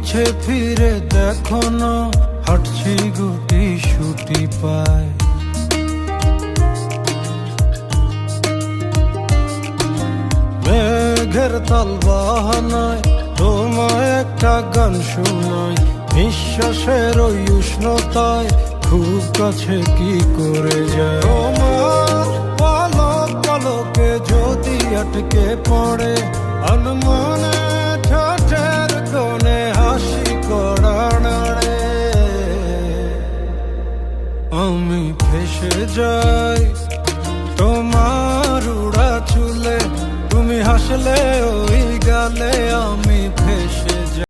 পিছে ফিরে দেখো না, হাঁটছি গুটি সুটি পায়। মেঘের তাল বাহানায় তোমায় একটা গান শোনাই, নিঃশ্বাসের ওই উষ্ণতায় খুব কাছে কি করে যায়। তোমার পলক পলকে যদি আটকে পড়ে আনমনে